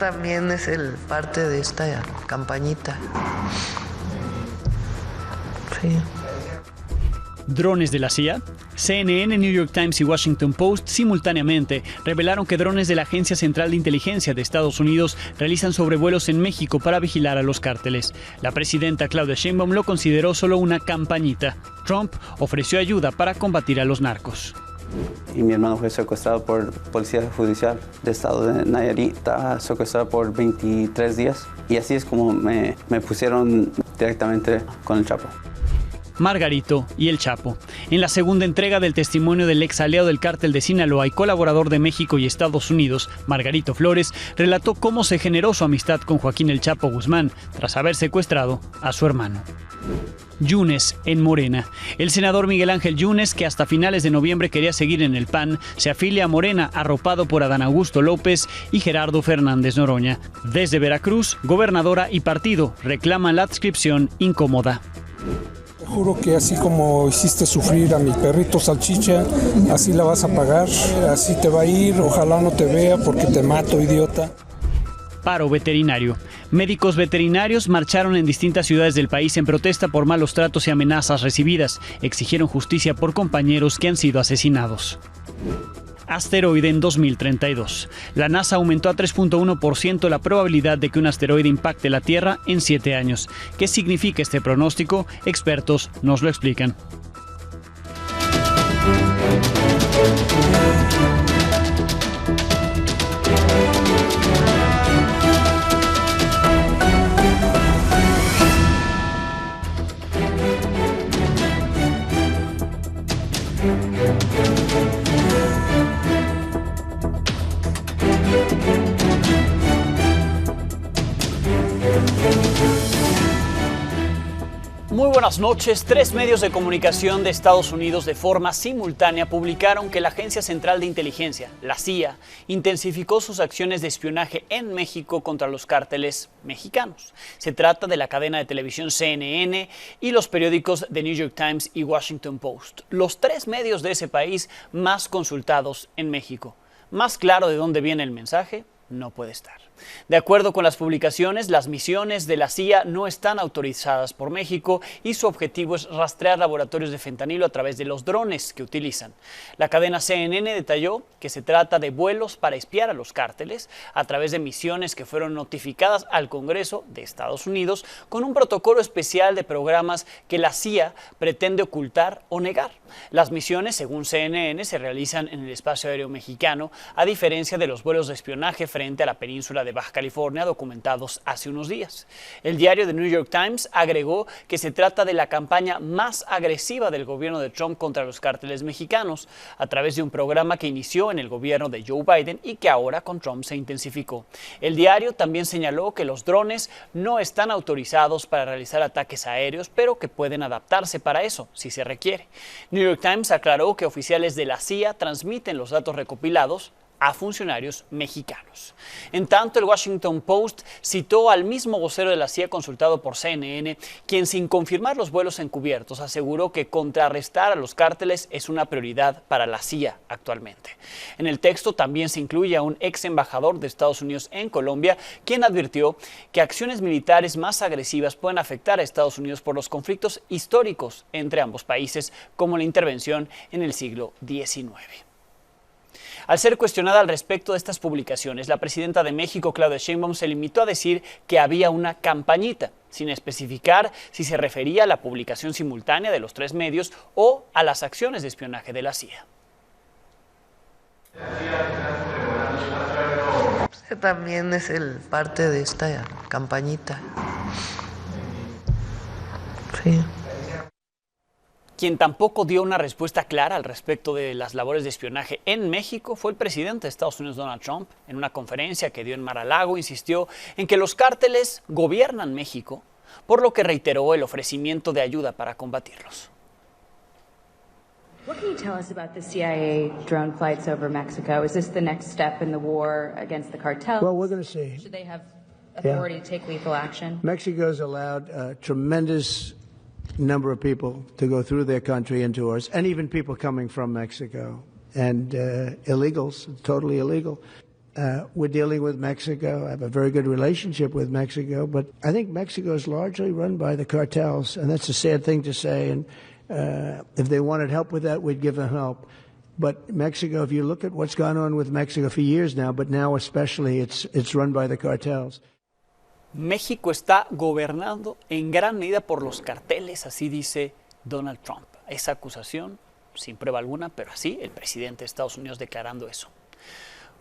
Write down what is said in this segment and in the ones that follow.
también es parte de esta campañita. Sí. Drones de la CIA. CNN, New York Times y Washington Post simultáneamente revelaron que drones de la Agencia Central de Inteligencia de Estados Unidos realizan sobrevuelos en México para vigilar a los cárteles. La presidenta Claudia Sheinbaum lo consideró solo una campañita. Trump ofreció ayuda para combatir a los narcos. Y mi hermano fue secuestrado por Policía Judicial del estado de Nayarit. Estaba secuestrado por 23 días. Y así es como me pusieron directamente con el Chapo. Margarito y el Chapo. En la segunda entrega del testimonio del ex aliado del cártel de Sinaloa y colaborador de México y Estados Unidos, Margarito Flores, relató cómo se generó su amistad con Joaquín el Chapo Guzmán tras haber secuestrado a su hermano. Yunes en Morena. El senador Miguel Ángel Yunes, que hasta finales de noviembre quería seguir en el PAN, se afilia a Morena, arropado por Adán Augusto López y Gerardo Fernández Noroña. Desde Veracruz, gobernadora y partido reclaman la adscripción incómoda. Te juro que así como hiciste sufrir a mi perrito Salchicha, así la vas a pagar, así te va a ir, ojalá no te vea porque te mato, idiota. Paro veterinario. Médicos veterinarios marcharon en distintas ciudades del país en protesta por malos tratos y amenazas recibidas. Exigieron justicia por compañeros que han sido asesinados. Asteroide en 2032. La NASA aumentó a 3.1% la probabilidad de que un asteroide impacte la Tierra en 7 años. ¿Qué significa este pronóstico? Expertos nos lo explican. Muy buenas noches. 3 medios de comunicación de Estados Unidos de forma simultánea publicaron que la Agencia Central de Inteligencia, la CIA, intensificó sus acciones de espionaje en México contra los cárteles mexicanos. Se trata de la cadena de televisión CNN y los periódicos The New York Times y Washington Post, los 3 medios de ese país más consultados en México. Más claro de dónde viene el mensaje no puede estar. De acuerdo con las publicaciones, las misiones de la CIA no están autorizadas por México y su objetivo es rastrear laboratorios de fentanilo a través de los drones que utilizan. La cadena CNN detalló que se trata de vuelos para espiar a los cárteles a través de misiones que fueron notificadas al Congreso de Estados Unidos con un protocolo especial de programas que la CIA pretende ocultar o negar. Las misiones, según CNN, se realizan en el espacio aéreo mexicano, a diferencia de los vuelos de espionaje frente a la península de Baja California documentados hace unos días. El diario The New York Times agregó que se trata de la campaña más agresiva del gobierno de Trump contra los cárteles mexicanos, a través de un programa que inició en el gobierno de Joe Biden y que ahora con Trump se intensificó. El diario también señaló que los drones no están autorizados para realizar ataques aéreos, pero que pueden adaptarse para eso, si se requiere. New York Times aclaró que oficiales de la CIA transmiten los datos recopilados a funcionarios mexicanos. En tanto, el Washington Post citó al mismo vocero de la CIA consultado por CNN, quien sin confirmar los vuelos encubiertos aseguró que contrarrestar a los cárteles es una prioridad para la CIA actualmente. En el texto también se incluye a un ex embajador de Estados Unidos en Colombia, quien advirtió que acciones militares más agresivas pueden afectar a Estados Unidos por los conflictos históricos entre ambos países, como la intervención en el siglo XIX. Al ser cuestionada al respecto de estas publicaciones, la presidenta de México, Claudia Sheinbaum, se limitó a decir que había una campañita, sin especificar si se refería a la publicación simultánea de los 3 medios o a las acciones de espionaje de la CIA. También es parte de esta campañita. Sí. Quien tampoco dio una respuesta clara al respecto de las labores de espionaje en México fue el presidente de Estados Unidos, Donald Trump. En una conferencia que dio en Mar-a-Lago, insistió en que los cárteles gobiernan México, por lo que reiteró el ofrecimiento de ayuda para combatirlos. What can you tell us about the CIA drone flights over Mexico? Is this the next step in the war against the cartels? Well, we're going to see. Should they have authority to take lethal action? Mexico's allowed a tremendous number of people to go through their country into ours, and even people coming from Mexico, and illegals, totally illegal. We're dealing with Mexico. I have a very good relationship with Mexico, but I think Mexico is largely run by the cartels, and that's a sad thing to say. And if they wanted help with that, we'd give them help. But Mexico, if you look at what's gone on with Mexico for years now, but now especially, it's run by the cartels. México está gobernado en gran medida por los carteles, así dice Donald Trump. Esa acusación, sin prueba alguna, pero así el presidente de Estados Unidos declarando eso.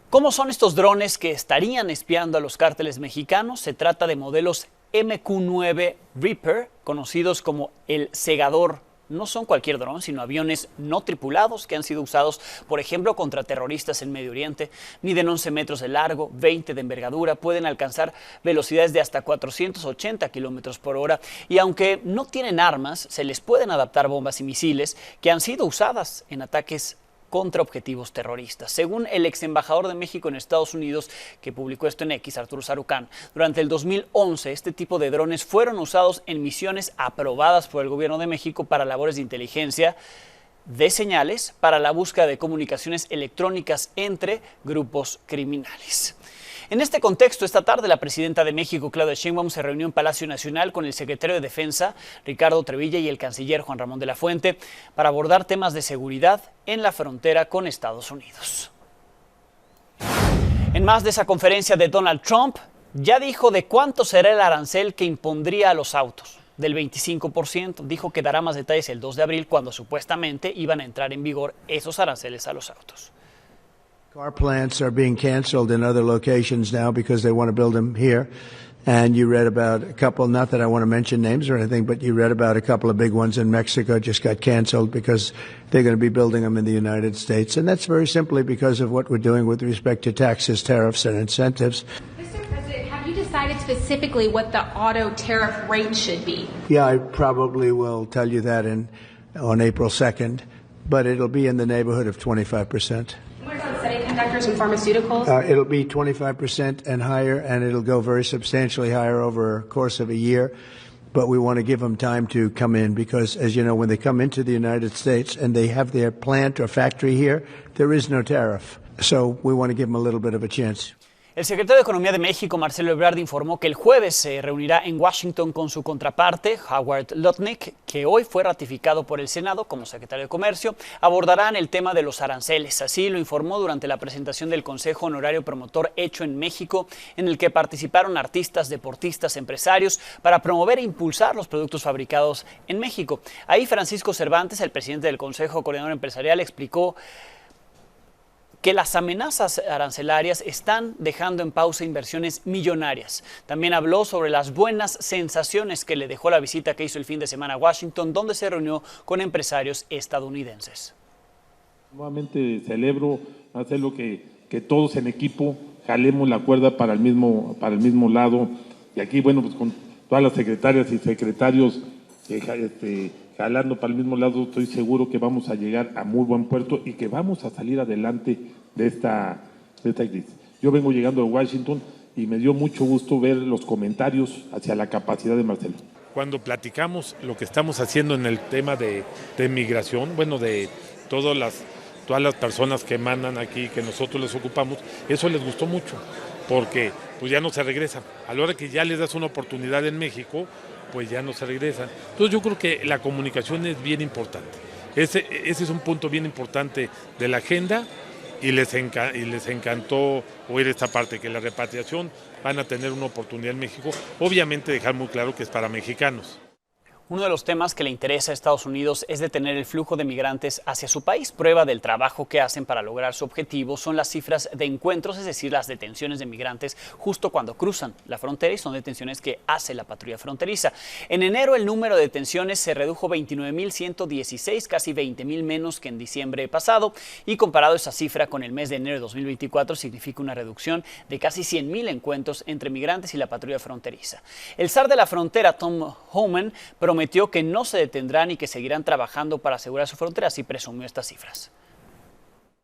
¿Cómo son estos drones que estarían espiando a los cárteles mexicanos? Se trata de modelos MQ-9 Reaper, conocidos como el Segador. No son cualquier dron, sino aviones no tripulados que han sido usados, por ejemplo, contra terroristas en Medio Oriente. Miden 11 metros de largo, 20 de envergadura, pueden alcanzar velocidades de hasta 480 kilómetros por hora y aunque no tienen armas, se les pueden adaptar bombas y misiles que han sido usadas en ataques contra objetivos terroristas. Según el ex embajador de México en Estados Unidos, que publicó esto en X, Arturo Sarucán, durante el 2011 este tipo de drones fueron usados en misiones aprobadas por el gobierno de México para labores de inteligencia de señales para la búsqueda de comunicaciones electrónicas entre grupos criminales. En este contexto, esta tarde la presidenta de México, Claudia Sheinbaum, se reunió en Palacio Nacional con el secretario de Defensa, Ricardo Trevilla, y el canciller Juan Ramón de la Fuente para abordar temas de seguridad en la frontera con Estados Unidos. En más de esa conferencia de Donald Trump, ya dijo de cuánto será el arancel que impondría a los autos. Del 25%. Dijo que dará más detalles el 2 de abril, cuando supuestamente iban a entrar en vigor esos aranceles a los autos. Car plants are being canceled in other locations now because they want to build them here. And you read about a couple, not that I want to mention names or anything, but you read about a couple of big ones in Mexico just got canceled because they're going to be building them in the United States. And that's very simply because of what we're doing with respect to taxes, tariffs, and incentives. Mr. President, have you decided specifically what the auto tariff rate should be? Yeah, I probably will tell you that on April 2nd, but it'll be in the neighborhood of 25%. Semiconductors and pharmaceuticals? It'll be 25% and higher, and it'll go very substantially higher over a course of a year. But we want to give them time to come in because, as you know, when they come into the United States and they have their plant or factory here, there is no tariff. So we want to give them a little bit of a chance. El secretario de Economía de México, Marcelo Ebrard, informó que el jueves se reunirá en Washington con su contraparte, Howard Lutnick, que hoy fue ratificado por el Senado como secretario de Comercio. Abordarán el tema de los aranceles. Así lo informó durante la presentación del Consejo Honorario Promotor Hecho en México, en el que participaron artistas, deportistas, empresarios, para promover e impulsar los productos fabricados en México. Ahí Francisco Cervantes, el presidente del Consejo Coordinador Empresarial, explicó que las amenazas arancelarias están dejando en pausa inversiones millonarias. También habló sobre las buenas sensaciones que le dejó la visita que hizo el fin de semana a Washington, donde se reunió con empresarios estadounidenses. Nuevamente celebro hacerlo que todos en equipo jalemos la cuerda para el mismo lado. Y aquí, bueno, pues con todas las secretarias y secretarios jalando para el mismo lado, estoy seguro que vamos a llegar a muy buen puerto y que vamos a salir adelante de esta crisis. Yo vengo llegando de Washington y me dio mucho gusto ver los comentarios hacia la capacidad de Marcelo. Cuando platicamos lo que estamos haciendo en el tema de migración, bueno, de todas las personas que mandan aquí, que nosotros les ocupamos, eso les gustó mucho, porque pues ya no se regresan. A la hora que ya les das una oportunidad en México, pues ya no se regresan. Entonces yo creo que la comunicación es bien importante. Ese es un punto bien importante de la agenda y les encantó oír esta parte, que la repatriación van a tener una oportunidad en México. Obviamente dejar muy claro que es para mexicanos. Uno de los temas que le interesa a Estados Unidos es detener el flujo de migrantes hacia su país. Prueba del trabajo que hacen para lograr su objetivo son las cifras de encuentros, es decir, las detenciones de migrantes justo cuando cruzan la frontera, y son detenciones que hace la patrulla fronteriza. En enero el número de detenciones se redujo 29.116, casi 20.000 menos que en diciembre pasado, y comparado esa cifra con el mes de enero de 2024 significa una reducción de casi 100.000 encuentros entre migrantes y la patrulla fronteriza. El zar de la frontera, Tom Homan, prometió que no se detendrán y que seguirán trabajando para asegurar su frontera, así presumió estas cifras.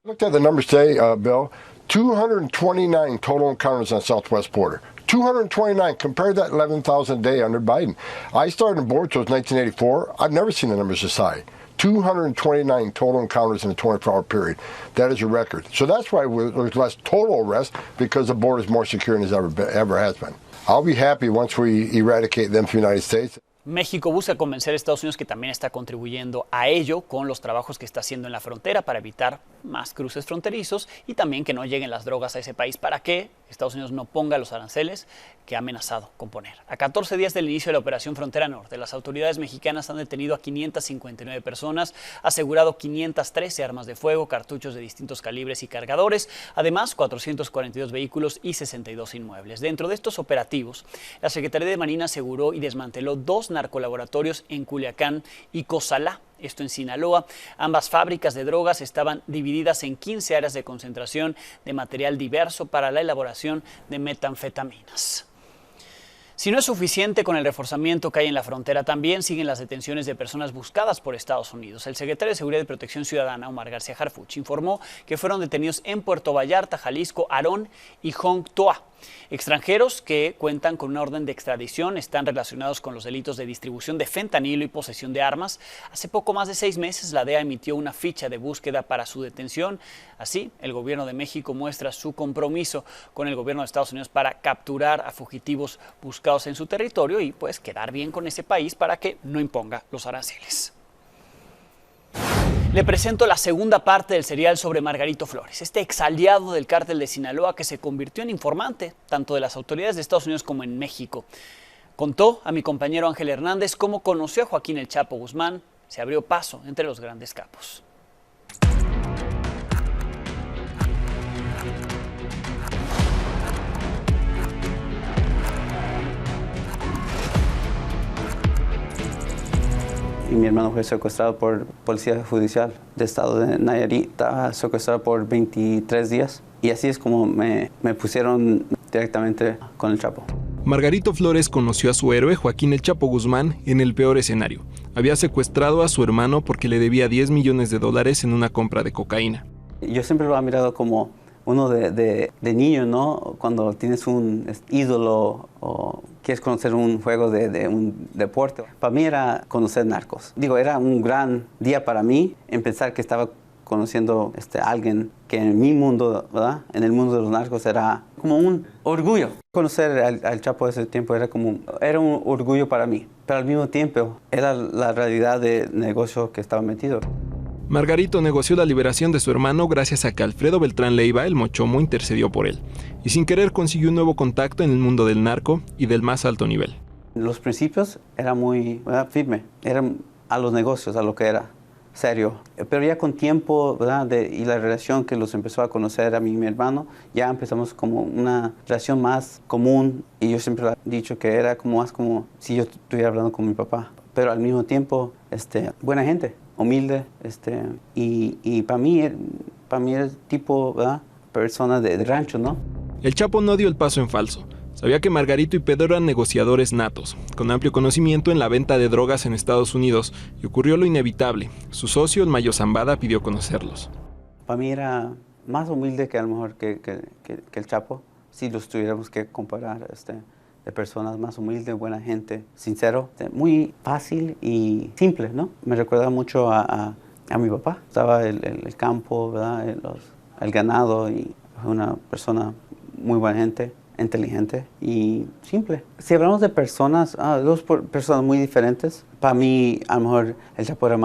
Looked at the numbers today, Bill. 229 total encounters on the southwest border. 229. Compare that 11,000 a day under Biden. I started in border till 1984. I've never seen the numbers this high. 229 total encounters in a 24-hour period. That is a record. So that's why there's less total arrests, because the border is more secure than it ever has been. I'll be happy once we eradicate them from the United States. México busca convencer a Estados Unidos que también está contribuyendo a ello con los trabajos que está haciendo en la frontera para evitar más cruces fronterizos y también que no lleguen las drogas a ese país para que Estados Unidos no ponga los aranceles que ha amenazado con poner. A 14 días del inicio de la Operación Frontera Norte, las autoridades mexicanas han detenido a 559 personas, asegurado 513 armas de fuego, cartuchos de distintos calibres y cargadores, además 442 vehículos y 62 inmuebles. Dentro de estos operativos, la Secretaría de Marina aseguró y desmanteló 2 narcolaboratorios en Culiacán y Cozalá, esto en Sinaloa. Ambas fábricas de drogas estaban divididas en 15 áreas de concentración de material diverso para la elaboración de metanfetaminas. Si no es suficiente con el reforzamiento que hay en la frontera, también siguen las detenciones de personas buscadas por Estados Unidos. El secretario de Seguridad y Protección Ciudadana, Omar García Harfuch, informó que fueron detenidos en Puerto Vallarta, Jalisco, Aarón y Hong Toa. Extranjeros que cuentan con una orden de extradición están relacionados con los delitos de distribución de fentanilo y posesión de armas. Hace poco más de 6 meses, la DEA emitió una ficha de búsqueda para su detención. Así, el gobierno de México muestra su compromiso con el gobierno de Estados Unidos para capturar a fugitivos buscados en su territorio y pues quedar bien con ese país para que no imponga los aranceles. Le presento la segunda parte del serial sobre Margarito Flores, este exaliado del cártel de Sinaloa que se convirtió en informante tanto de las autoridades de Estados Unidos como en México. Contó a mi compañero Ángel Hernández cómo conoció a Joaquín El Chapo Guzmán, se abrió paso entre los grandes capos. Y mi hermano fue secuestrado por policía judicial del estado de Nayarit. Estaba secuestrado por 23 días y así es como me pusieron directamente con el Chapo. Margarito Flores conoció a su héroe Joaquín El Chapo Guzmán en el peor escenario. Había secuestrado a su hermano porque le debía $10 millones en una compra de cocaína. Yo siempre lo he mirado como uno de niño, ¿no? Cuando tienes un ídolo o quieres conocer un juego de un deporte. Para mí era conocer narcos. Digo, era un gran día para mí en pensar que estaba conociendo a alguien que en mi mundo, ¿verdad? En el mundo de los narcos era como un orgullo. Conocer al Chapo ese tiempo era un orgullo para mí, pero al mismo tiempo era la realidad de negocio que estaba metido. Margarito negoció la liberación de su hermano gracias a que Alfredo Beltrán Leiva, el Mochomo, intercedió por él. Y sin querer consiguió un nuevo contacto en el mundo del narco y del más alto nivel. Los principios era muy firme, eran a los negocios, a lo que era serio. Pero ya con tiempo, ¿verdad? Y la relación que los empezó a conocer a mí y mi hermano, ya empezamos como una relación más común. Y yo siempre he dicho que era más como si yo estuviera hablando con mi papá. Pero al mismo tiempo, buena gente. Humilde, y para mí era el tipo, ¿verdad? Persona de rancho, ¿no? El Chapo no dio el paso en falso. Sabía que Margarito y Pedro eran negociadores natos, con amplio conocimiento en la venta de drogas en Estados Unidos, y ocurrió lo inevitable. Su socio, el Mayo Zambada, pidió conocerlos. Para mí era más humilde que a lo mejor que el Chapo, si los tuviéramos que comparar, de personas más humildes, buena gente, sincero, muy fácil y simple, ¿no? Me recuerda mucho a mi papá. Estaba el campo, ¿verdad? El ganado, y una persona muy buena gente, inteligente y simple. Si hablamos de personas, dos personas muy diferentes, para mí a lo mejor el Chapo era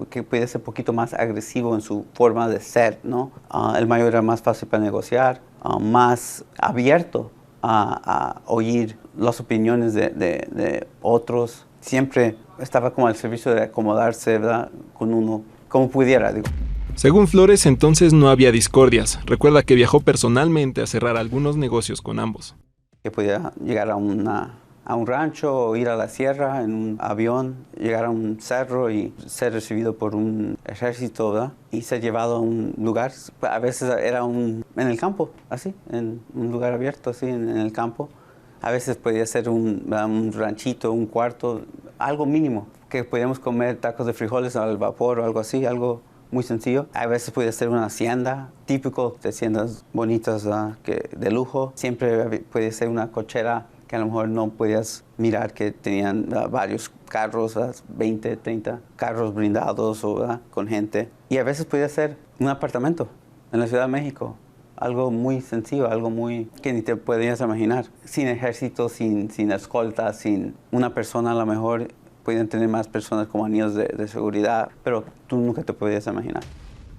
que puede ser un poquito más agresivo en su forma de ser, ¿no? El Mayo era más fácil para negociar, más abierto a oír las opiniones de otros. Siempre estaba como al servicio de acomodarse, ¿verdad? Con uno, como pudiera, digo. Según Flores, entonces no había discordias. Recuerda que viajó personalmente a cerrar algunos negocios con ambos. Que podía llegar a un rancho o ir a la sierra en un avión, llegar a un cerro y ser recibido por un ejército, ¿verdad? Y ser llevado a un lugar. A veces era en el campo, así, en un lugar abierto, así, en el campo. A veces podía ser un ranchito, un cuarto, algo mínimo, que podíamos comer tacos de frijoles al vapor o algo así, algo muy sencillo. A veces podía ser una hacienda, típico de haciendas bonitas, de lujo. Siempre podía ser una cochera que a lo mejor no podías mirar que tenían varios carros, 20, 30 carros blindados con gente. Y a veces podía ser un apartamento en la Ciudad de México. Algo muy sencillo, algo muy que ni te podías imaginar. Sin ejército, sin escolta, sin una persona a lo mejor. Podían tener más personas como anillos de seguridad, pero tú nunca te podías imaginar.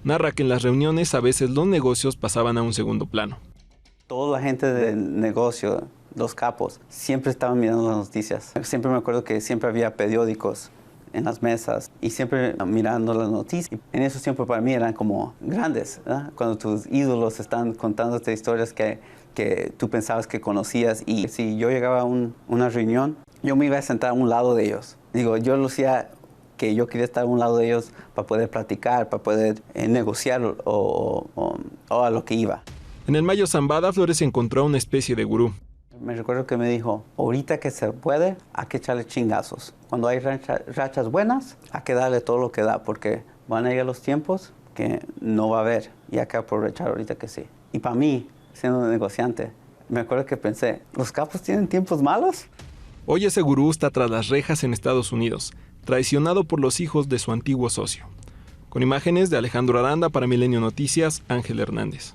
Narra que en las reuniones a veces los negocios pasaban a un segundo plano. Toda la gente del negocio, los capos, siempre estaban mirando las noticias. Siempre me acuerdo que siempre había periódicos en las mesas y siempre mirando las noticias. En esos tiempos para mí eran como grandes, ¿verdad? Cuando tus ídolos están contándote historias que tú pensabas que conocías. Y si yo llegaba a una reunión, yo me iba a sentar a un lado de ellos. Digo, yo lo hacía que yo quería estar a un lado de ellos para poder platicar, para poder negociar o a lo que iba. En el Mayo Zambada, Flores encontró una especie de gurú. Me recuerdo que me dijo, ahorita que se puede, hay que echarle chingazos. Cuando hay rachas buenas, hay que darle todo lo que da, porque van a llegar los tiempos que no va a haber y hay que aprovechar ahorita que sí. Y para mí, siendo un negociante, me acuerdo que pensé, ¿los capos tienen tiempos malos? Hoy ese gurú está tras las rejas en Estados Unidos, traicionado por los hijos de su antiguo socio. Con imágenes de Alejandro Aranda para Milenio Noticias, Ángel Hernández.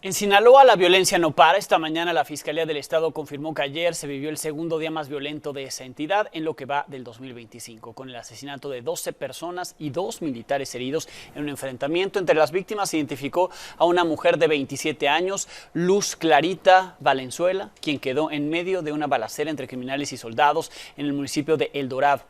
En Sinaloa la violencia no para. Esta mañana la Fiscalía del Estado confirmó que ayer se vivió el segundo día más violento de esa entidad en lo que va del 2025, con el asesinato de 12 personas y 2 militares heridos en un enfrentamiento. Entre las víctimas se identificó a una mujer de 27 años, Luz Clarita Valenzuela, quien quedó en medio de una balacera entre criminales y soldados en el municipio de El Dorado.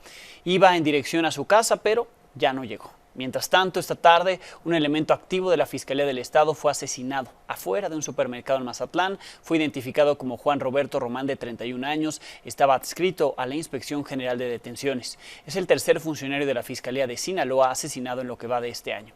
Iba en dirección a su casa, pero ya no llegó. Mientras tanto, esta tarde, un elemento activo de la Fiscalía del Estado fue asesinado afuera de un supermercado en Mazatlán. Fue identificado como Juan Roberto Román, de 31 años. Estaba adscrito a la Inspección General de Detenciones. Es el tercer funcionario de la Fiscalía de Sinaloa asesinado en lo que va de este año.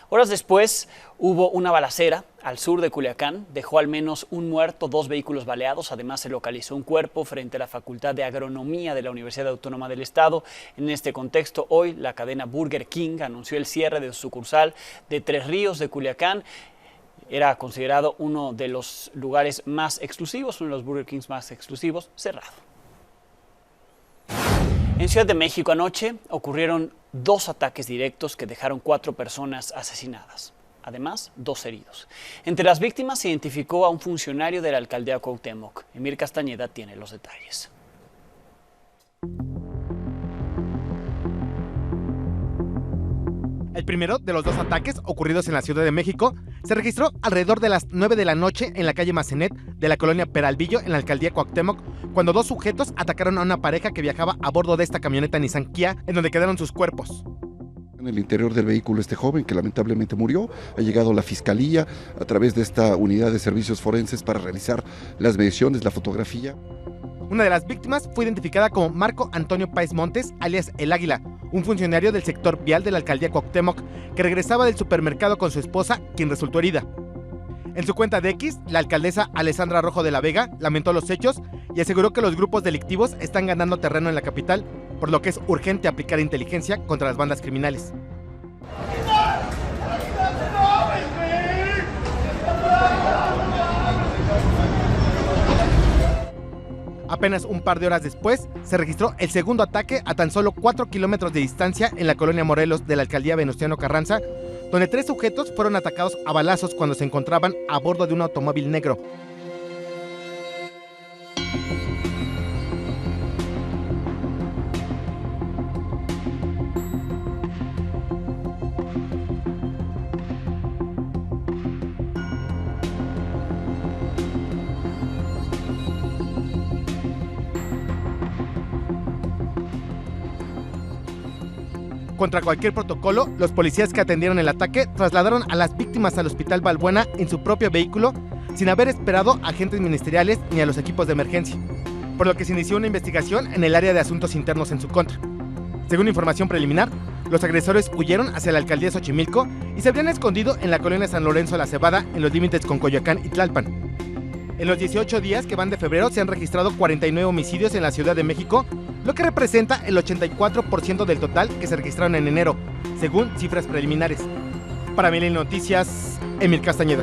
Horas después hubo una balacera al sur de Culiacán, dejó al menos un muerto, 2 vehículos baleados. Además se localizó un cuerpo frente a la Facultad de Agronomía de la Universidad Autónoma del Estado. En este contexto, hoy la cadena Burger King anunció el cierre de su sucursal de Tres Ríos de Culiacán. Era considerado uno de los lugares más exclusivos, uno de los Burger Kings más exclusivos, cerrado. En Ciudad de México anoche ocurrieron 2 ataques directos que dejaron 4 personas asesinadas. Además, 2 heridos. Entre las víctimas se identificó a un funcionario de la alcaldía Cuauhtémoc. Emir Castañeda tiene los detalles. El primero de los 2 ataques ocurridos en la Ciudad de México se registró alrededor de las 9 de la noche en la calle Macenet de la colonia Peralvillo en la alcaldía Cuauhtémoc, cuando 2 sujetos atacaron a una pareja que viajaba a bordo de esta camioneta Nissan Kia, en donde quedaron sus cuerpos. En el interior del vehículo este joven que lamentablemente murió. Ha llegado la Fiscalía a través de esta unidad de servicios forenses para realizar las mediciones, la fotografía. Una de las víctimas fue identificada como Marco Antonio Páez Montes, alias El Águila, un funcionario del sector vial de la alcaldía Cuauhtémoc que regresaba del supermercado con su esposa, quien resultó herida. En su cuenta de X, la alcaldesa Alessandra Rojo de la Vega lamentó los hechos y aseguró que los grupos delictivos están ganando terreno en la capital, por lo que es urgente aplicar inteligencia contra las bandas criminales. Apenas un par de horas después, se registró el segundo ataque a tan solo 4 kilómetros de distancia en la colonia Morelos de la alcaldía Venustiano Carranza, donde 3 sujetos fueron atacados a balazos cuando se encontraban a bordo de un automóvil negro. Contra cualquier protocolo, los policías que atendieron el ataque trasladaron a las víctimas al Hospital Balbuena en su propio vehículo, sin haber esperado a agentes ministeriales ni a los equipos de emergencia, por lo que se inició una investigación en el área de asuntos internos en su contra. Según información preliminar, los agresores huyeron hacia la alcaldía de Xochimilco y se habrían escondido en la colonia San Lorenzo La Cebada, en los límites con Coyoacán y Tlalpan. En los 18 días que van de febrero se han registrado 49 homicidios en la Ciudad de México, lo que representa el 84% del total que se registraron en enero, según cifras preliminares. Para Milenio Noticias, Emir Castañeda.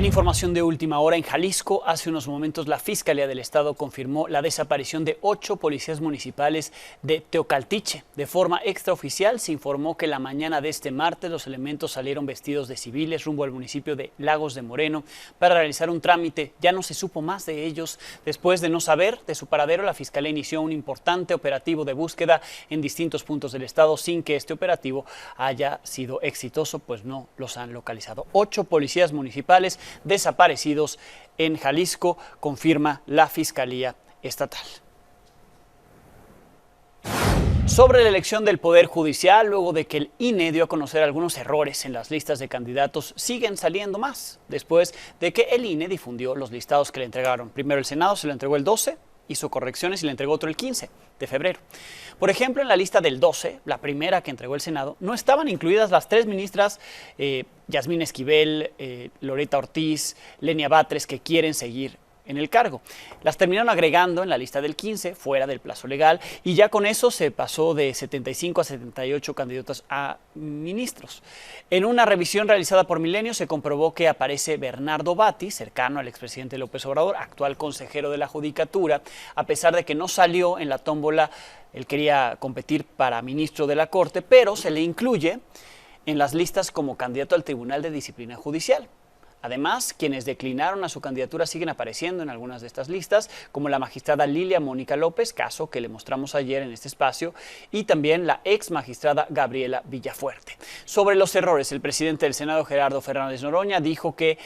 En información de última hora, en Jalisco, hace unos momentos la Fiscalía del Estado confirmó la desaparición de 8 policías municipales de Teocaltiche. De forma extraoficial, se informó que la mañana de este martes los elementos salieron vestidos de civiles rumbo al municipio de Lagos de Moreno para realizar un trámite. Ya no se supo más de ellos. Después de no saber de su paradero, la Fiscalía inició un importante operativo de búsqueda en distintos puntos del estado sin que este operativo haya sido exitoso, pues no los han localizado. 8 policías municipales desaparecidos en Jalisco, confirma la Fiscalía Estatal. Sobre la elección del Poder Judicial, luego de que el INE dio a conocer algunos errores en las listas de candidatos, siguen saliendo más, después de que el INE difundió los listados que le entregaron. Primero el Senado se lo entregó el 12, hizo correcciones y le entregó otro el 15 de febrero. Por ejemplo, en la lista del 12, la primera que entregó el Senado, no estaban incluidas las 3 ministras Yasmín Esquivel, Loreta Ortiz, Lenia Batres, que quieren seguir en el cargo. Las terminaron agregando en la lista del 15, fuera del plazo legal, y ya con eso se pasó de 75 a 78 candidatos a ministros. En una revisión realizada por Milenio se comprobó que aparece Bernardo Batti, cercano al expresidente López Obrador, actual consejero de la Judicatura, a pesar de que no salió en la tómbola. Él quería competir para ministro de la Corte, pero se le incluye en las listas como candidato al Tribunal de Disciplina Judicial. Además, quienes declinaron a su candidatura siguen apareciendo en algunas de estas listas, como la magistrada Lilia Mónica López, caso que le mostramos ayer en este espacio, y también la ex magistrada Gabriela Villafuerte. Sobre los errores, el presidente del Senado, Gerardo Fernández Noroña, dijo que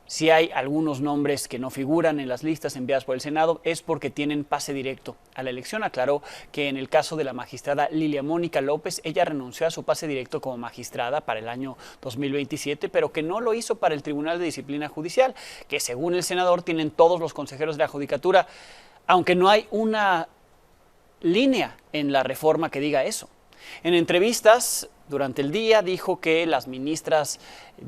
si hay algunos nombres que no figuran en las listas enviadas por el Senado es porque tienen pase directo a la elección. Aclaró que en el caso de la magistrada Lilia Mónica López, ella renunció a su pase directo como magistrada para el año 2027, pero que no lo hizo para el Tribunal de Disciplina Judicial, que según el senador tienen todos los consejeros de la Judicatura, aunque no hay una línea en la reforma que diga eso. En entrevistas durante el día dijo que las ministras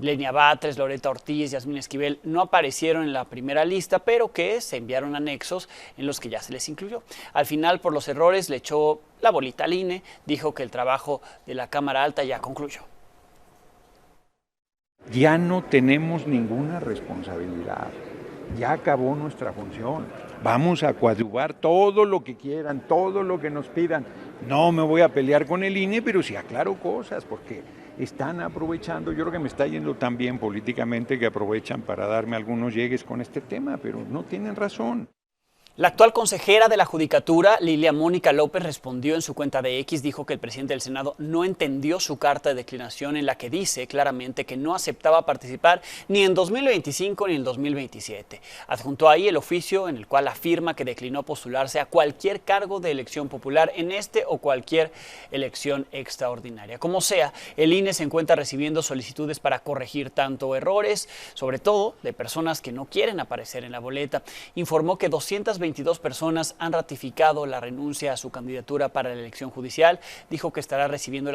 Lenia Batres, Loreta Ortiz, Yasmín Esquivel no aparecieron en la primera lista, pero que se enviaron anexos en los que ya se les incluyó. Al final, por los errores, le echó la bolita al INE, dijo que el trabajo de la Cámara Alta ya concluyó. Ya no tenemos ninguna responsabilidad, ya acabó nuestra función. Vamos a coadyuvar todo lo que quieran, todo lo que nos pidan. No me voy a pelear con el INE, pero sí aclaro cosas, porque están aprovechando, yo creo que me está yendo tan bien políticamente que aprovechan para darme algunos llegues con este tema, pero no tienen razón. La actual consejera de la Judicatura, Lilia Mónica López, respondió en su cuenta de X, dijo que el presidente del Senado no entendió su carta de declinación en la que dice claramente que no aceptaba participar ni en 2025 ni en 2027. Adjuntó ahí el oficio en el cual afirma que declinó postularse a cualquier cargo de elección popular en este o cualquier elección extraordinaria. Como sea, el INE se encuentra recibiendo solicitudes para corregir tanto errores, sobre todo de personas que no quieren aparecer en la boleta. Informó que 222 personas han ratificado la renuncia a su candidatura para la elección judicial. Dijo que estará recibiendo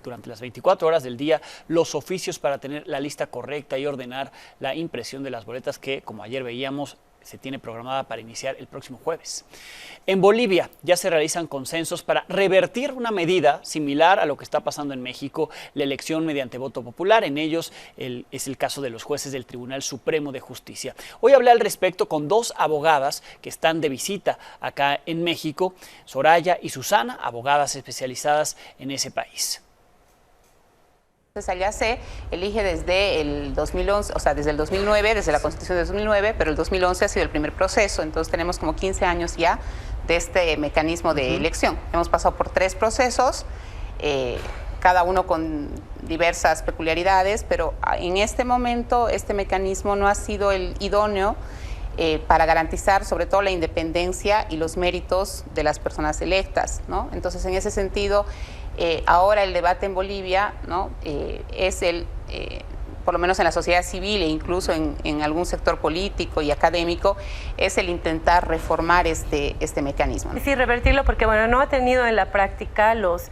durante las 24 horas del día los oficios para tener la lista correcta y ordenar la impresión de las boletas que, como ayer veíamos, se tiene programada para iniciar el próximo jueves. En Bolivia ya se realizan consensos para revertir una medida similar a lo que está pasando en México, la elección mediante voto popular. En ellos es el caso de los jueces del Tribunal Supremo de Justicia. Hoy hablé al respecto con 2 abogadas que están de visita acá en México, Soraya y Susana, abogadas especializadas en ese país. Allá se elige desde el 2011, o sea, desde el 2009, desde la Constitución de 2009, pero el 2011 ha sido el primer proceso, entonces tenemos como 15 años ya de este mecanismo de elección. Hemos pasado por 3 procesos, cada uno con diversas peculiaridades, pero en este momento este mecanismo no ha sido el idóneo para garantizar sobre todo la independencia y los méritos de las personas electas, ¿no? Entonces, en ese sentido, ahora el debate en Bolivia, ¿no? Es por lo menos en la sociedad civil e incluso en algún sector político y académico, es el intentar reformar este mecanismo, ¿no? Sí, revertirlo porque bueno, no ha tenido en la práctica los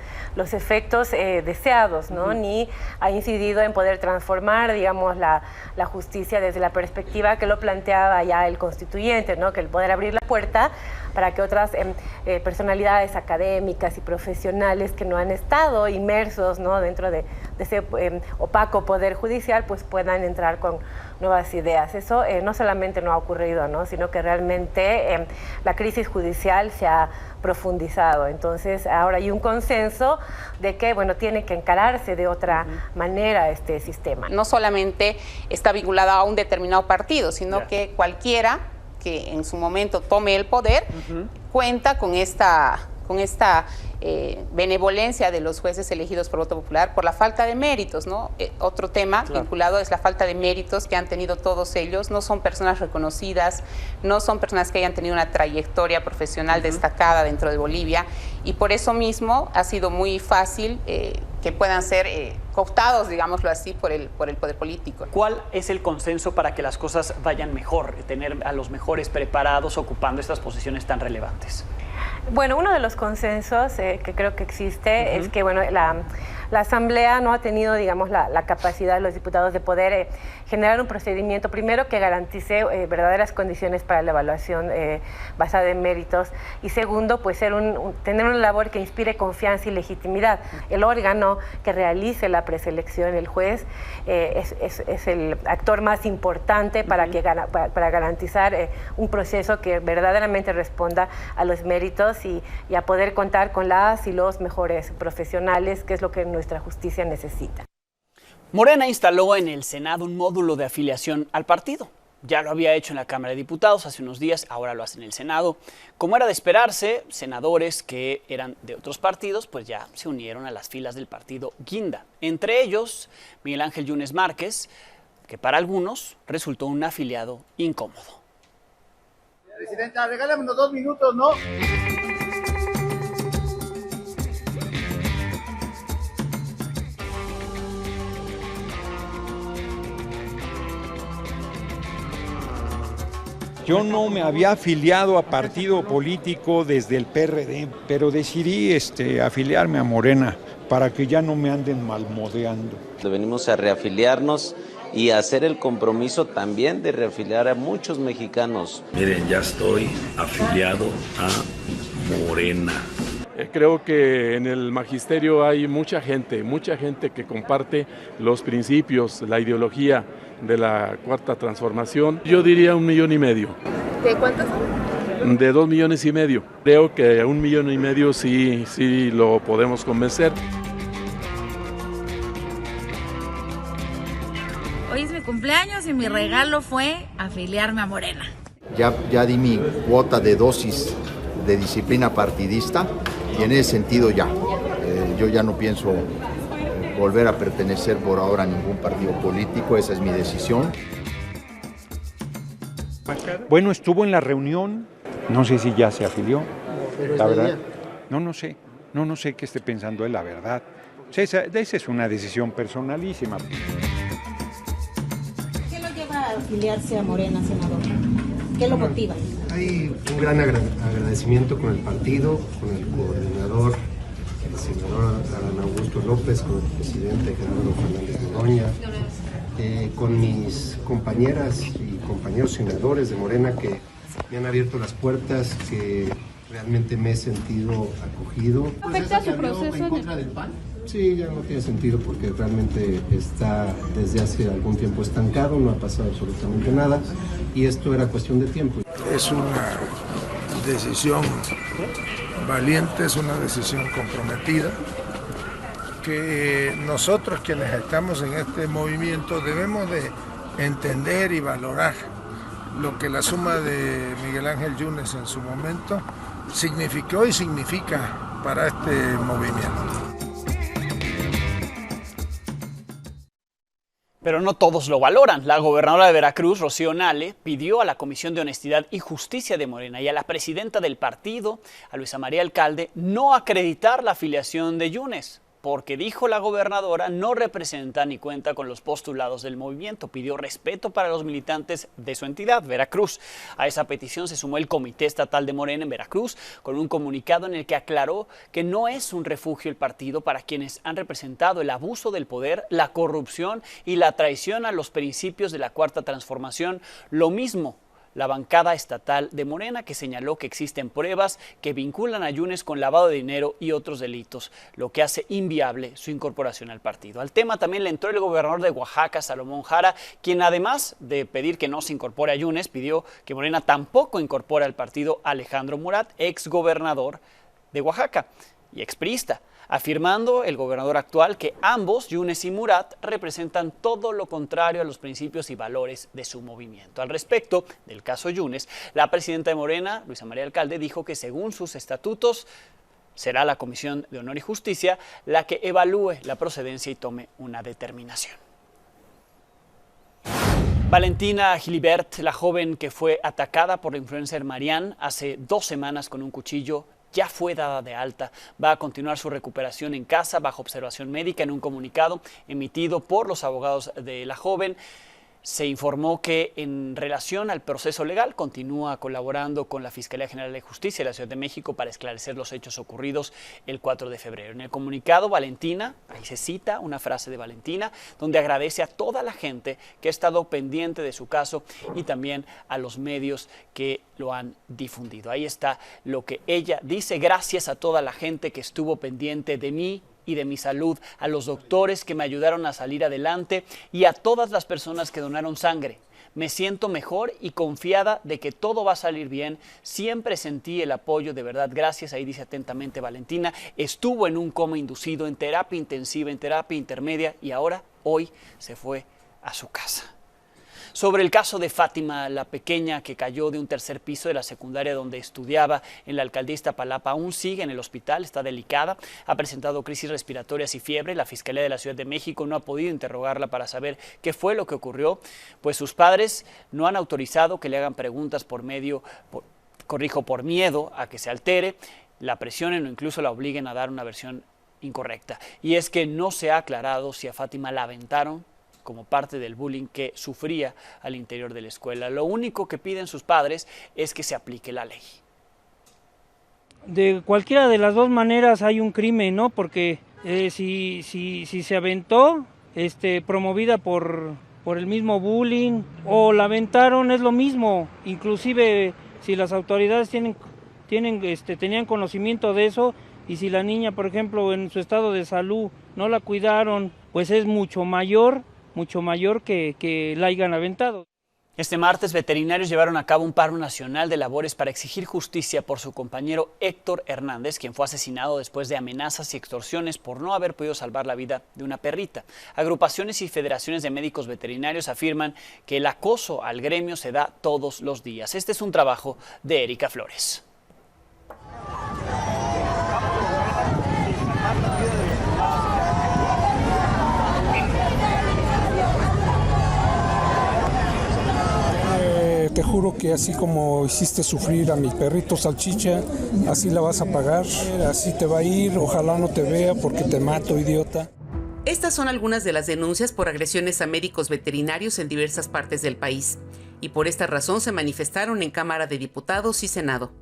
efectos deseados, ¿no? Ni ha incidido en poder transformar, digamos, la justicia desde la perspectiva que lo planteaba ya el constituyente, ¿no? Que el poder abrir la puerta para que otras personalidades académicas y profesionales que no han estado inmersos, ¿no? dentro de ese opaco poder judicial, pues puedan entrar con nuevas ideas. Eso no solamente no ha ocurrido, ¿no? Sino que realmente la crisis judicial se ha profundizado. Entonces ahora hay un consenso de que, bueno, tiene que encararse de otra manera este sistema. No solamente está vinculada a un determinado partido, sino que cualquiera que en su momento tome el poder cuenta con esta benevolencia de los jueces elegidos por voto popular por la falta de méritos, ¿no? Otro tema vinculado es la falta de méritos que han tenido todos ellos. No son personas reconocidas, no son personas que hayan tenido una trayectoria profesional destacada dentro de Bolivia, y por eso mismo ha sido muy fácil que puedan ser cooptados, digámoslo así, por el poder político. ¿Cuál es el consenso para que las cosas vayan mejor, tener a los mejores preparados ocupando estas posiciones tan relevantes? Bueno, uno de los consensos que creo que existe es que, bueno, la Asamblea no ha tenido, digamos, la capacidad de los diputados de poder generar un procedimiento, primero, que garantice verdaderas condiciones para la evaluación basada en méritos, y segundo, pues tener una labor que inspire confianza y legitimidad. El órgano que realice la preselección, el juez, es el actor más importante para garantizar un proceso que verdaderamente responda a los méritos y a poder contar con las y los mejores profesionales, que es lo que nuestra justicia necesita. Morena instaló en el Senado un módulo de afiliación al partido. Ya lo había hecho en la Cámara de Diputados hace unos días, ahora lo hace en el Senado. Como era de esperarse, senadores que eran de otros partidos, pues ya se unieron a las filas del partido Guinda. Entre ellos, Miguel Ángel Yunes Márquez, que para algunos resultó un afiliado incómodo. Presidenta, regálame unos 2 minutos, ¿no? Yo no me había afiliado a partido político desde el PRD, pero decidí afiliarme a Morena para que ya no me anden malmodeando. Venimos a reafiliarnos y a hacer el compromiso también de reafiliar a muchos mexicanos. Miren, ya estoy afiliado a Morena. Creo que en el magisterio hay mucha gente que comparte los principios, la ideología de la Cuarta Transformación. Yo diría 1,5 millones. ¿De cuántos son? De 2,5 millones. Creo que a 1,5 millones sí lo podemos convencer. Hoy es mi cumpleaños y mi regalo fue afiliarme a Morena. Ya di mi cuota de dosis de disciplina partidista y en ese sentido yo ya no pienso volver a pertenecer por ahora a ningún partido político, esa es mi decisión. Bueno, estuvo en la reunión, no sé si ya se afilió, la verdad. No sé qué esté pensando él, la verdad. Esa es una decisión personalísima. ¿Qué lo lleva a afiliarse a Morena, senador? ¿Qué lo motiva? Hay un gran agradecimiento con el partido, con el coordinador, el senador Adán Augusto López, con el presidente Gerardo Fernández Noroña, con mis compañeras y compañeros senadores de Morena que me han abierto las puertas, que realmente me he sentido acogido. ¿Afecta su proceso en contra del PAN? Sí, ya no tiene sentido porque realmente está desde hace algún tiempo estancado, no ha pasado absolutamente nada y esto era cuestión de tiempo. Es una decisión valiente, es una decisión comprometida que nosotros quienes estamos en este movimiento debemos de entender y valorar lo que la suma de Miguel Ángel Yunes en su momento significó y significa para este movimiento. Pero no todos lo valoran. La gobernadora de Veracruz, Rocío Nale, pidió a la Comisión de Honestidad y Justicia de Morena y a la presidenta del partido, a Luisa María Alcalde, no acreditar la afiliación de Yunes, porque dijo la gobernadora no representa ni cuenta con los postulados del movimiento. Pidió respeto para los militantes de su entidad, Veracruz. A esa petición se sumó el Comité Estatal de Morena en Veracruz con un comunicado en el que aclaró que no es un refugio el partido para quienes han representado el abuso del poder, la corrupción y la traición a los principios de la Cuarta Transformación. Lo mismo la bancada estatal de Morena, que señaló que existen pruebas que vinculan a Yunes con lavado de dinero y otros delitos, lo que hace inviable su incorporación al partido. Al tema también le entró el gobernador de Oaxaca, Salomón Jara, quien además de pedir que no se incorpore a Yunes, pidió que Morena tampoco incorpore al partido a Alejandro Murat, exgobernador de Oaxaca y expriista, afirmando el gobernador actual que ambos, Yunes y Murat, representan todo lo contrario a los principios y valores de su movimiento. Al respecto del caso Yunes, la presidenta de Morena, Luisa María Alcalde, dijo que según sus estatutos será la Comisión de Honor y Justicia la que evalúe la procedencia y tome una determinación. Valentina Gilibert, la joven que fue atacada por la influencer Marianne hace 2 semanas con un cuchillo, ya fue dada de alta. Va a continuar su recuperación en casa bajo observación médica. En un comunicado emitido por los abogados de la joven, se informó que en relación al proceso legal continúa colaborando con la Fiscalía General de Justicia de la Ciudad de México para esclarecer los hechos ocurridos el 4 de febrero. En el comunicado, Valentina, ahí se cita una frase de Valentina, donde agradece a toda la gente que ha estado pendiente de su caso y también a los medios que lo han difundido. Ahí está lo que ella dice: gracias a toda la gente que estuvo pendiente de mí y de mi salud, a los doctores que me ayudaron a salir adelante y a todas las personas que donaron sangre. Me siento mejor y confiada de que todo va a salir bien. Siempre sentí el apoyo, de verdad, gracias. Ahí dice atentamente Valentina. Estuvo en un coma inducido, en terapia intensiva, en terapia intermedia y ahora, hoy, se fue a su casa. Sobre el caso de Fátima, la pequeña que cayó de un 3er piso de la secundaria donde estudiaba en la alcaldía Iztapalapa, aún sigue en el hospital, está delicada, ha presentado crisis respiratorias y fiebre. La Fiscalía de la Ciudad de México no ha podido interrogarla para saber qué fue lo que ocurrió, pues sus padres no han autorizado que le hagan preguntas por miedo a que se altere, la presionen o incluso la obliguen a dar una versión incorrecta. Y es que no se ha aclarado si a Fátima la aventaron como parte del bullying que sufría al interior de la escuela. Lo único que piden sus padres es que se aplique la ley. De cualquiera de las dos maneras hay un crimen, ¿no? Porque si se aventó, promovida por el mismo bullying, o la aventaron, es lo mismo. Inclusive si las autoridades tenían conocimiento de eso, y si la niña, por ejemplo, en su estado de salud no la cuidaron, pues es mucho mayor que la hayan aventado. Este martes, veterinarios llevaron a cabo un paro nacional de labores para exigir justicia por su compañero Héctor Hernández, quien fue asesinado después de amenazas y extorsiones por no haber podido salvar la vida de una perrita. Agrupaciones y federaciones de médicos veterinarios afirman que el acoso al gremio se da todos los días. Este es un trabajo de Erika Flores. Te juro que así como hiciste sufrir a mi perrito Salchicha, así la vas a pagar, así te va a ir, ojalá no te vea porque te mato, idiota. Estas son algunas de las denuncias por agresiones a médicos veterinarios en diversas partes del país, y por esta razón se manifestaron en Cámara de Diputados y Senado.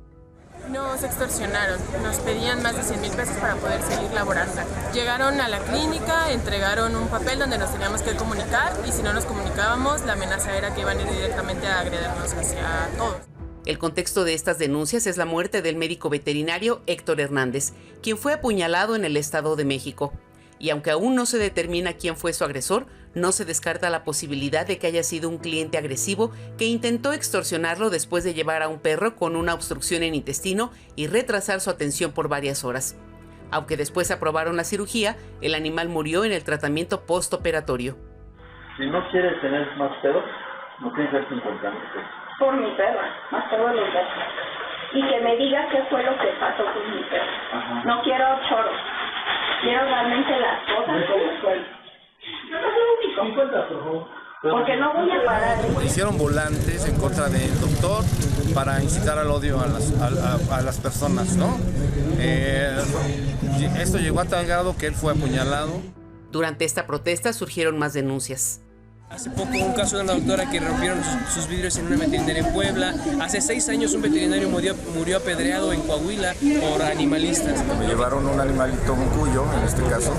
Nos extorsionaron, nos pedían más de 100,000 pesos para poder seguir laborando. Llegaron a la clínica, entregaron un papel donde nos teníamos que comunicar y si no nos comunicábamos, la amenaza era que iban a ir directamente a agredirnos hacia todos. El contexto de estas denuncias es la muerte del médico veterinario Héctor Hernández, quien fue apuñalado en el Estado de México. Y aunque aún no se determina quién fue su agresor, no se descarta la posibilidad de que haya sido un cliente agresivo que intentó extorsionarlo después de llevar a un perro con una obstrucción en intestino y retrasar su atención por varias horas. Aunque después aprobaron la cirugía, el animal murió en el tratamiento postoperatorio. Si no quieres tener más pedos, no tienes que ser importante. Por mi perra, más todos los perros. Y que me diga qué fue lo que pasó con mi perro. Ajá. No quiero choros. Quiero realmente las cosas como son. Es lo único. Porque no voy a parar. Hicieron volantes en contra del doctor para incitar al odio a las personas, ¿no? Esto llegó a tal grado que él fue apuñalado. Durante esta protesta surgieron más denuncias. Hace poco un caso de una doctora que rompieron sus vidrios en una veterinaria en Puebla. Hace 6 años un veterinario murió apedreado en Coahuila por animalistas. Me llevaron un animalito, un cuyo en este caso,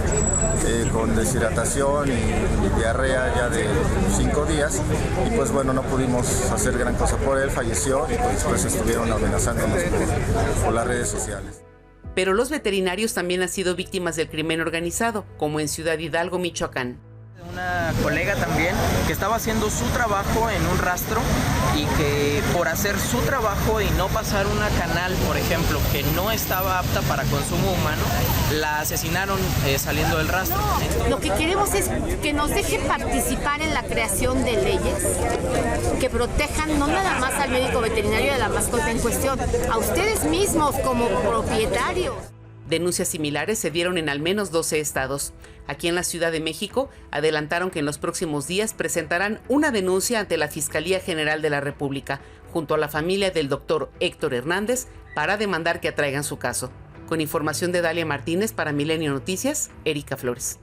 con deshidratación y diarrea ya de 5 días. Y pues bueno, no pudimos hacer gran cosa por él, falleció y pues después estuvieron amenazándonos por las redes sociales. Pero los veterinarios también han sido víctimas del crimen organizado, como en Ciudad Hidalgo, Michoacán. Una colega también que estaba haciendo su trabajo en un rastro y que por hacer su trabajo y no pasar una canal, por ejemplo, que no estaba apta para consumo humano, la asesinaron saliendo del rastro. Lo que queremos es que nos dejen participar en la creación de leyes que protejan no nada más al médico veterinario de la mascota en cuestión, a ustedes mismos como propietarios. Denuncias similares se dieron en al menos 12 estados. Aquí en la Ciudad de México adelantaron que en los próximos días presentarán una denuncia ante la Fiscalía General de la República, junto a la familia del doctor Héctor Hernández, para demandar que atraigan su caso. Con información de Dalia Martínez para Milenio Noticias, Erika Flores.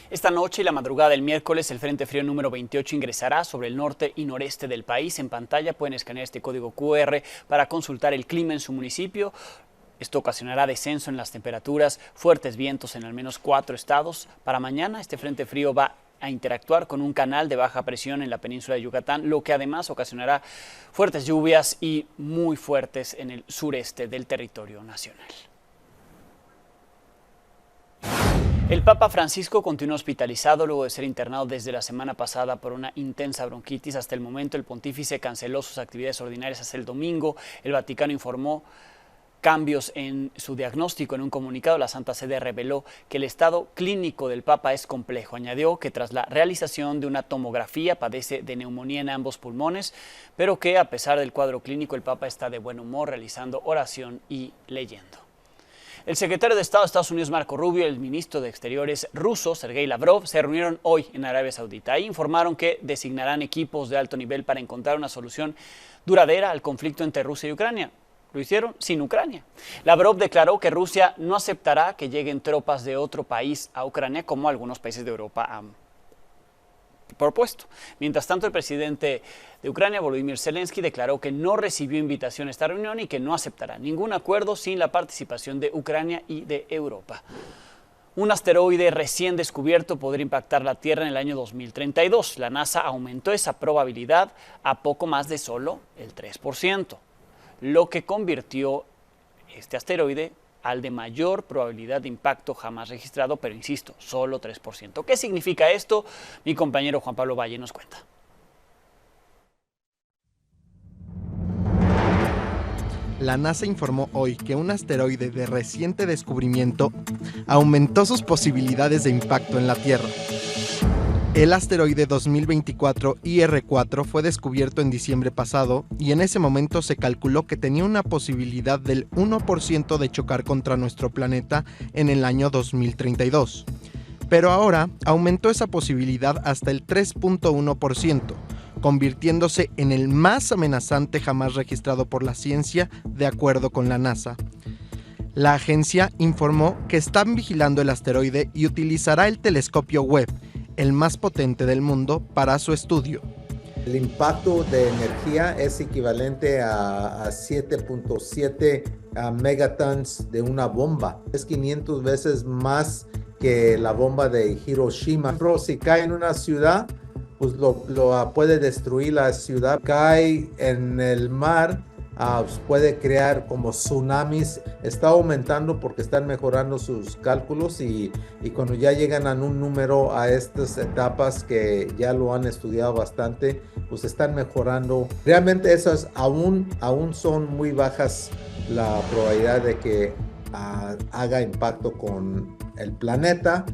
Esta noche y la madrugada del miércoles, el Frente Frío número 28 ingresará sobre el norte y noreste del país. En pantalla pueden escanear este código QR para consultar el clima en su municipio. Esto ocasionará descenso en las temperaturas, fuertes vientos en al menos 4 estados. Para mañana, este frente frío va a interactuar con un canal de baja presión en la península de Yucatán, lo que además ocasionará fuertes lluvias y muy fuertes en el sureste del territorio nacional. El Papa Francisco continúa hospitalizado luego de ser internado desde la semana pasada por una intensa bronquitis. Hasta el momento, el pontífice canceló sus actividades ordinarias hasta el domingo. El Vaticano informó cambios en su diagnóstico. En un comunicado, la Santa Sede reveló que el estado clínico del Papa es complejo. Añadió que tras la realización de una tomografía padece de neumonía en ambos pulmones, pero que a pesar del cuadro clínico, el Papa está de buen humor, realizando oración y leyendo. El secretario de Estado de Estados Unidos, Marco Rubio, y el ministro de Exteriores ruso, Sergei Lavrov, se reunieron hoy en Arabia Saudita. Ahí informaron que designarán equipos de alto nivel para encontrar una solución duradera al conflicto entre Rusia y Ucrania. Lo hicieron sin Ucrania. Lavrov declaró que Rusia no aceptará que lleguen tropas de otro país a Ucrania, como algunos países de Europa han propuesto. Mientras tanto, el presidente de Ucrania, Volodymyr Zelensky, declaró que no recibió invitación a esta reunión y que no aceptará ningún acuerdo sin la participación de Ucrania y de Europa. Un asteroide recién descubierto podría impactar la Tierra en el año 2032. La NASA aumentó esa probabilidad a poco más de solo el 3%. Lo que convirtió este asteroide al de mayor probabilidad de impacto jamás registrado, pero insisto, solo 3%. ¿Qué significa esto? Mi compañero Juan Pablo Valle nos cuenta. La NASA informó hoy que un asteroide de reciente descubrimiento aumentó sus posibilidades de impacto en la Tierra. El asteroide 2024 IR4 fue descubierto en diciembre pasado y en ese momento se calculó que tenía una posibilidad del 1% de chocar contra nuestro planeta en el año 2032. Pero ahora aumentó esa posibilidad hasta el 3.1%, convirtiéndose en el más amenazante jamás registrado por la ciencia, de acuerdo con la NASA. La agencia informó que están vigilando el asteroide y utilizará el telescopio Webb, el más potente del mundo, para su estudio. El impacto de energía es equivalente a 7.7 megatons de una bomba. Es 500 veces más que la bomba de Hiroshima. Si cae en una ciudad, pues lo puede destruir la ciudad. Cae en el mar, puede crear como tsunamis. Está aumentando porque están mejorando sus cálculos y cuando ya llegan a un número a estas etapas que ya lo han estudiado bastante, pues están mejorando. Realmente esas aún son muy bajas la probabilidad de que haga impacto con el planeta.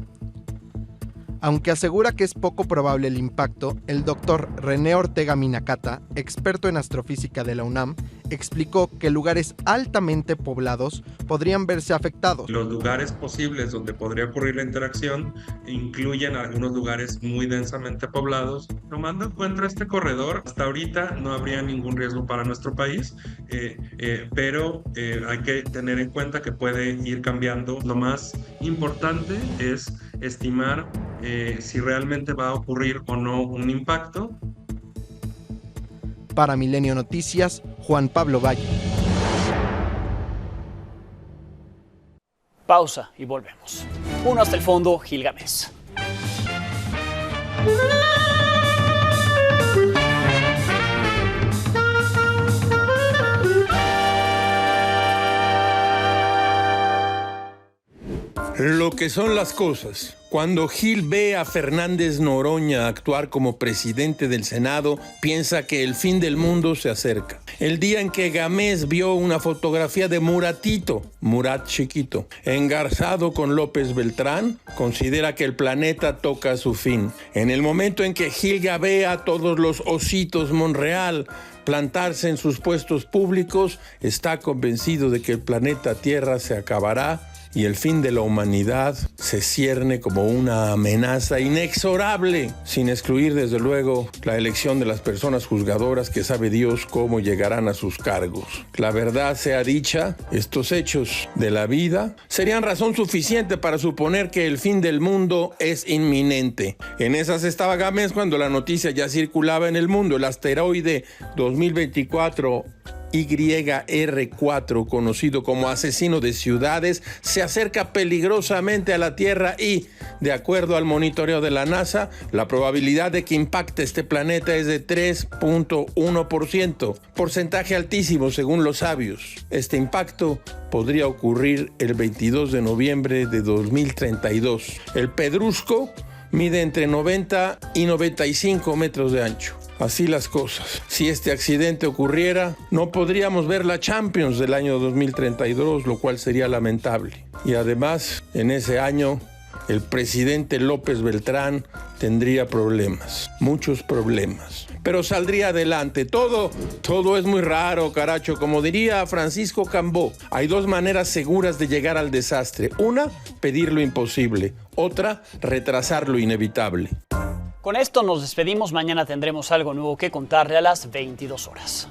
Aunque asegura que es poco probable el impacto, el doctor René Ortega Minacata, experto en astrofísica de la UNAM, explicó que lugares altamente poblados podrían verse afectados. Los lugares posibles donde podría ocurrir la interacción incluyen algunos lugares muy densamente poblados. Tomando en cuenta este corredor, hasta ahorita no habría ningún riesgo para nuestro país, pero hay que tener en cuenta que puede ir cambiando. Lo más importante es estimar si realmente va a ocurrir o no un impacto. Para Milenio Noticias, Juan Pablo Valle. Pausa y volvemos. Uno hasta el fondo, Gilgamesh. Lo que son las cosas. Cuando Gil ve a Fernández Noroña actuar como presidente del Senado, piensa que el fin del mundo se acerca. El día en que Gámez vio una fotografía de Muratito, Murat chiquito, engarzado con López Beltrán, considera que el planeta toca su fin. En el momento en que Gilga ve a todos los ositos Monreal plantarse en sus puestos públicos, está convencido de que el planeta Tierra se acabará y el fin de la humanidad se cierne como una amenaza inexorable, sin excluir desde luego la elección de las personas juzgadoras que sabe Dios cómo llegarán a sus cargos. La verdad sea dicha, estos hechos de la vida serían razón suficiente para suponer que el fin del mundo es inminente. En esas estaba Gámez cuando la noticia ya circulaba en el mundo. El asteroide 2024 YR4, conocido como asesino de ciudades, se acerca peligrosamente a la Tierra y, de acuerdo al monitoreo de la NASA, la probabilidad de que impacte este planeta es de 3.1%, porcentaje altísimo según los sabios. Este impacto podría ocurrir el 22 de noviembre de 2032. El pedrusco mide entre 90 y 95 metros de ancho. Así las cosas. Si este accidente ocurriera, no podríamos ver la Champions del año 2032, lo cual sería lamentable. Y además, en ese año, el presidente López Beltrán tendría problemas, muchos problemas. Pero saldría adelante. Todo es muy raro, caracho. Como diría Francisco Cambó, hay dos maneras seguras de llegar al desastre. Una, pedir lo imposible. Otra, retrasar lo inevitable. Con esto nos despedimos. Mañana tendremos algo nuevo que contarle a las 22 horas.